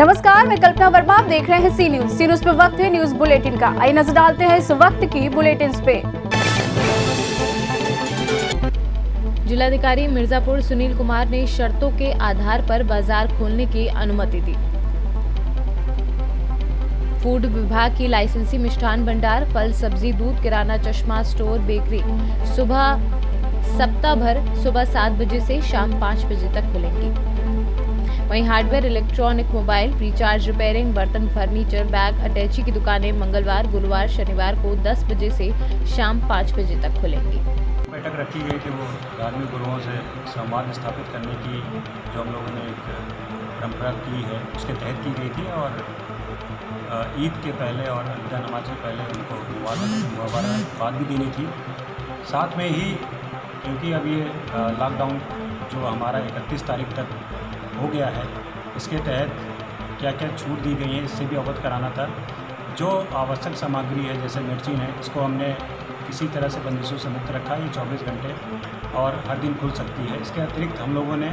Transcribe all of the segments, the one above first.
नमस्कार, मैं कल्पना वर्मा। आप देख रहे हैं सी न्यूज पे वक्त है न्यूज बुलेटिन का। आइए नजर डालते हैं इस वक्त की बुलेटिन पे। जिलाधिकारी मिर्जापुर सुनील कुमार ने शर्तों के आधार पर बाजार खोलने की अनुमति दी। फूड विभाग की लाइसेंसी मिष्ठान भंडार, फल, सब्जी, दूध, किराना, चश्मा स्टोर, बेकरी सप्ताह भर सुबह 7 बजे से शाम 5 बजे तक खुलेंगी। वहीं hardware, electronic, mobile, recharge, repairing, बर्तन, फर्नीचर, बैग, अटैची की दुकानें मंगलवार, गुरुवार, शनिवार को 10 बजे से शाम 5 बजे तक खुलेंगी। बैठक रखी गई थी वो धार्मिक गुरुओं से संवाद स्थापित करने की जो हम लोगों ने एक परंपरा की है उसके तहत की गई थी और ईद के पहले और अलविदा नमाज से पहले उनको मुबारकबाद भी देनी थी। साथ में ही क्योंकि अब ये लॉकडाउन जो हमारा 31 तारीख तक हो गया है, इसके तहत क्या क्या छूट दी गई है इससे भी अवगत कराना था। जो आवश्यक सामग्री है जैसे मिर्ची है, इसको हमने किसी तरह से बंदिशों से मुक्त रखा है। ये 24 घंटे और हर दिन खुल सकती है। इसके अतिरिक्त हम लोगों ने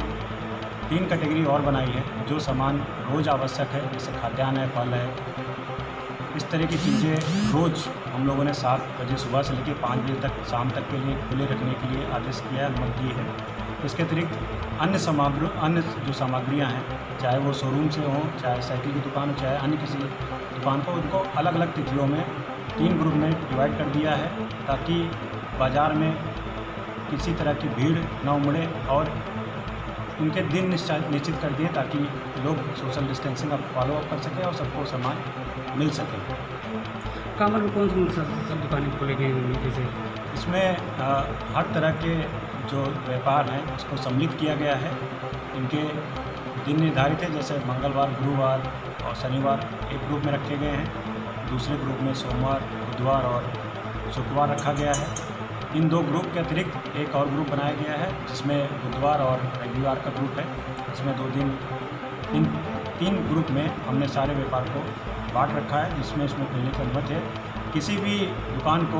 3 कैटेगरी और बनाई है। जो सामान रोज़ आवश्यक है जैसे खाद्यान्न है, फल है, इस तरह की चीज़ें रोज़ हम लोगों ने 7 बजे सुबह से लेकर 5 बजे तक शाम तक के लिए खुले रखने के लिए आदेश किया है, अनुमति दी है। इसके अतिरिक्त अन्य जो सामग्रियां हैं, चाहे वो शोरूम से हों, चाहे साइकिल की दुकान हो, चाहे अन्य किसी दुकान को, उनको अलग अलग तिथियों में 3 ग्रुप में डिवाइड कर दिया है ताकि बाज़ार में किसी तरह की भीड़ न उमड़े और उनके दिन निश्चित कर दिए ताकि लोग सोशल डिस्टेंसिंग का फॉलोअप कर सकें और सबको सामान मिल सके। कामर में कौन सी सब दुकानें खोली गई होंगी? जैसे इसमें हर तरह के जो व्यापार हैं उसको सम्मिलित किया गया है। इनके दिन निर्धारित है, जैसे मंगलवार, गुरुवार और शनिवार एक ग्रुप में रखे गए हैं, दूसरे ग्रुप में सोमवार, बुधवार और शुक्रवार रखा गया है। इन 2 ग्रुप के अतिरिक्त एक और ग्रुप बनाया गया है जिसमें बुधवार और रविवार का ग्रुप है। इसमें 2 दिन इन 3 ग्रुप में हमने सारे व्यापार को बांट रखा है जिसमें इसमें खुलने की अनुमति है। किसी भी दुकान को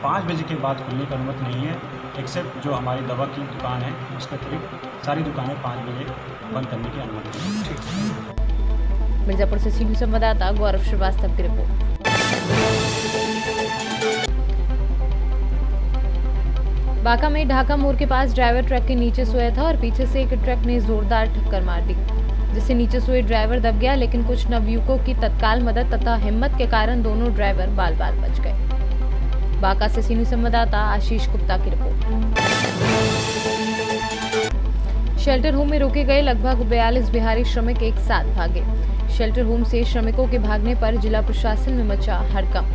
5 बजे के बाद खुलने की अनुमति नहीं है, एक्सेप्ट जो हमारी दवा की दुकान है उसके अतिरिक्त सारी दुकानें 5 बजे बंद करने की अनुमति है। मिर्जापुर से सी न्यूज संवाददाता गौरव श्रीवास्तव की रिपोर्ट। बांका में ढाका मोड़ के पास ड्राइवर ट्रक के नीचे सोया था और पीछे से एक ट्रक ने जोरदार टक्कर मार दी, जिससे नीचे सोए ड्राइवर दब गया। लेकिन कुछ नवयुवकों की तत्काल मदद तथा हिम्मत के कारण दोनों ड्राइवर बाल बाल बच गए। बांका से सी न्यूज संवाददाता आशीष गुप्ता की रिपोर्ट। शेल्टर होम में रोके गए लगभग 42 बिहारी श्रमिक एक साथ भागे। शेल्टर होम से श्रमिकों के भागने पर जिला प्रशासन में मचा हड़कंप।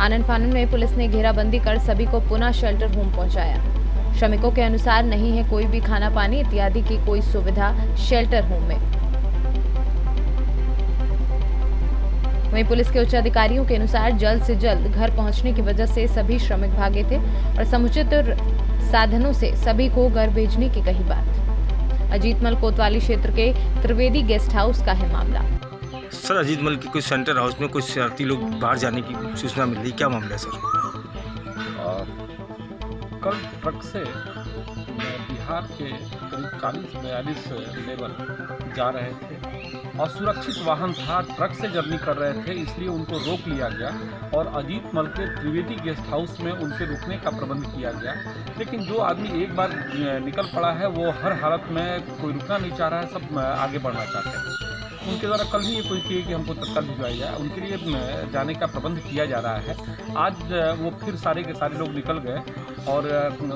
आनन फानन में पुलिस ने घेराबंदी कर सभी को पुनः शेल्टर होम पहुंचाया। श्रमिकों के अनुसार नहीं है कोई भी खाना पानी इत्यादि की कोई सुविधा शेल्टर होम में। वहीं पुलिस के उच्च अधिकारियों के अनुसार जल्द से जल्द घर पहुंचने की वजह से सभी श्रमिक भागे थे और समुचित साधनों से सभी को घर भेजने की कही बात। अजीतमल कोतवाली क्षेत्र के त्रिवेदी गेस्ट हाउस का है मामला। सर, अजीतमल के कुछ सेंटर हाउस में कुछ शरारती लोग बाहर जाने की सूचना मिल रही, क्या मामला है सर? कल ट्रक से बिहार के करीब 40-42 लेबर जा रहे थे और सुरक्षित वाहन था, ट्रक से जर्नी कर रहे थे, इसलिए उनको रोक लिया गया और अजीतमल के त्रिवेदी गेस्ट हाउस में उनके रुकने का प्रबंध किया गया। लेकिन जो आदमी एक बार निकल पड़ा है वो हर हालत में कोई रुकना नहीं चाह रहा है, सब आगे बढ़ना चाहते हैं। उनके द्वारा कल ही ये कोशिश की कि हमको तत्काल भिजवाया जाए, उनके लिए जाने का प्रबंध किया जा रहा है। आज वो फिर सारे के सारे लोग निकल गए और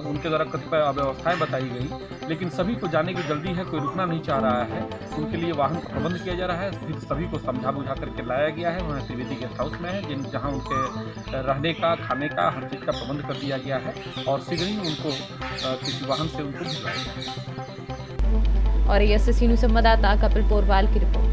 उनके द्वारा कतिपय अव्यवस्थाएँ बताई गई, लेकिन सभी को जाने की जल्दी है, कोई रुकना नहीं चाह रहा है। उनके लिए वाहन का प्रबंध किया जा रहा है, फिर सभी को समझा बुझा करके लाया गया है। वहाँ त्रिवेदी गेस्ट हाउस में है जहाँ उनके रहने का, खाने का, हर चीज़ का प्रबंध कर दिया गया है और शीघ्र ही उनको किसी वाहन से उनको भिजवाया जाए। और सी न्यूज संवाददाता कपिल पोरवाल की रिपोर्ट।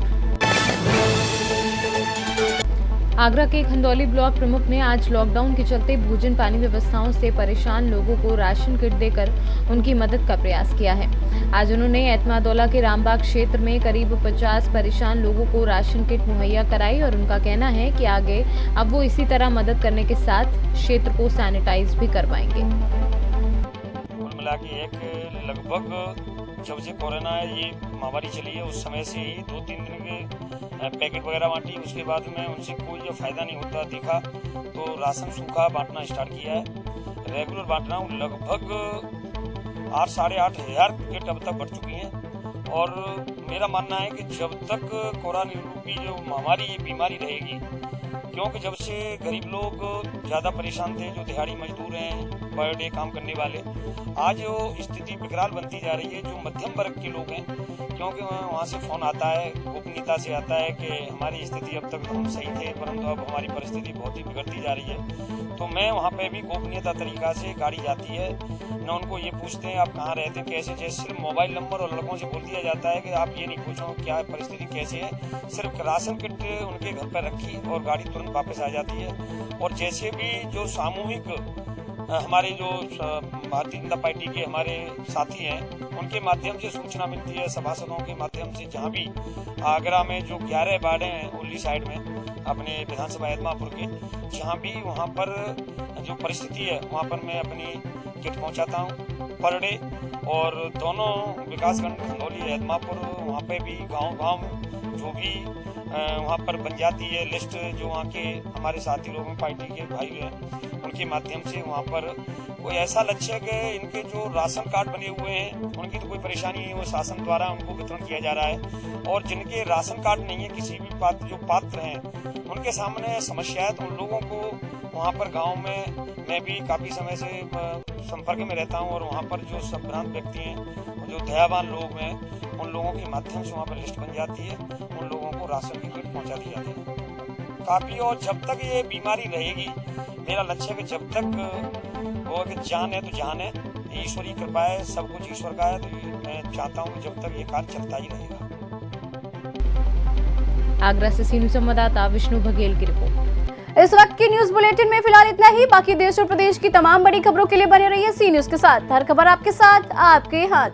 आगरा के खंदौली ब्लॉक प्रमुख ने आज लॉकडाउन के चलते भोजन पानी व्यवस्थाओं से परेशान लोगों को राशन किट देकर उनकी मदद का प्रयास किया है। आज उन्होंने एतमादौला के रामबाग क्षेत्र में करीब 50 परेशान लोगों को राशन किट मुहैया कराई और उनका कहना है कि आगे अब वो इसी तरह मदद करने के साथ क्षेत्र को सैनिटाइज भी करवाएंगे। मिला के एक लगभग जब से कोरोना ये महामारी चली है उस समय से ही 2-3 दिन के पैकेट वगैरह बांटी। उसके बाद में उनसे कोई जो फ़ायदा नहीं होता दिखा तो राशन सूखा बांटना स्टार्ट किया है। रेगुलर बांट रहा हूँ। लगभग 8-8.5 हज़ार किट अब तक बढ़ चुकी हैं और मेरा मानना है कि जब तक कोरोना रूपी जो महामारी ये बीमारी रहेगी, क्योंकि जब से गरीब लोग ज़्यादा परेशान थे, जो दिहाड़ी मजदूर हैं, पर डे काम करने वाले, आज वो स्थिति विकराल बनती जा रही है। जो मध्यम वर्ग के लोग हैं, क्योंकि वहाँ से फ़ोन आता है, गोपनीयता से आता है कि हमारी स्थिति अब तक हम सही थे परंतु अब हमारी परिस्थिति बहुत ही बिगड़ती जा रही है। तो मैं वहाँ पे भी गोपनीयता तरीका से गाड़ी जाती है, न उनको ये पूछते हैं आप कहाँ रहते हैं कैसे, जैसे सिर्फ मोबाइल नंबर और लड़कों से बोल दिया जाता है कि आप ये नहीं पूछो क्या परिस्थिति कैसे है। सिर्फ राशन किट उनके घर पर रखी और गाड़ी तुरंत वापस आ जाती है। और जैसे भी जो सामूहिक हमारे जो भारतीय जनता पार्टी के हमारे साथी हैं उनके माध्यम से सूचना मिलती है, सभासदों के माध्यम से, जहाँ भी आगरा में जो 11 वार्डें हैं उर्ली साइड में अपने विधानसभा एदमापुर के, जहाँ भी वहाँ पर जो परिस्थिति है वहाँ पर मैं अपनी किट पहुँचाता हूँ पर डे। और दोनों विकासखंड खंडौली एदमापुर वहाँ पे भी गांव जो भी वहाँ पर बन जाती है लिस्ट, जो वहाँ के हमारे साथी लोग हैं, पार्टी के भाई हैं, उनके माध्यम से वहाँ पर कोई ऐसा लक्ष्य है कि इनके जो राशन कार्ड बने हुए हैं उनकी तो कोई परेशानी नहीं है, वो शासन द्वारा उनको वितरण किया जा रहा है। और जिनके राशन कार्ड नहीं है, किसी भी पात्र हैं उनके सामने समस्या है, तो उन लोगों को वहाँ पर गाँव में मैं भी काफ़ी समय से संपर्क में रहता हूँ और वहाँ पर जो संभ्रांत व्यक्ति हैं, जो दयावान लोग हैं, उन लोगों के माध्यम से वहाँ पर लिस्ट बन जाती है, उन लोगों को राशन की किट पहुँचा दी जाती है काफ़ी। और जब तक ये बीमारी रहेगी, मेरा लक्ष्य है कि जब तक वो कि जान है तो जान है, ईश्वरी कृपा है, सब कुछ ईश्वर का है, तो मैं चाहता हूँ कि जब तक ये कार्य चलता ही रहेगा। आगरा से सी न्यूज़ संवाददाता विष्णु बघेल की रिपोर्ट। इस वक्त की न्यूज बुलेटिन में फिलहाल इतना ही। बाकी देश और प्रदेश की तमाम बड़ी खबरों के लिए बने रहिए सी न्यूज के साथ। हर खबर आपके साथ, आपके हाथ।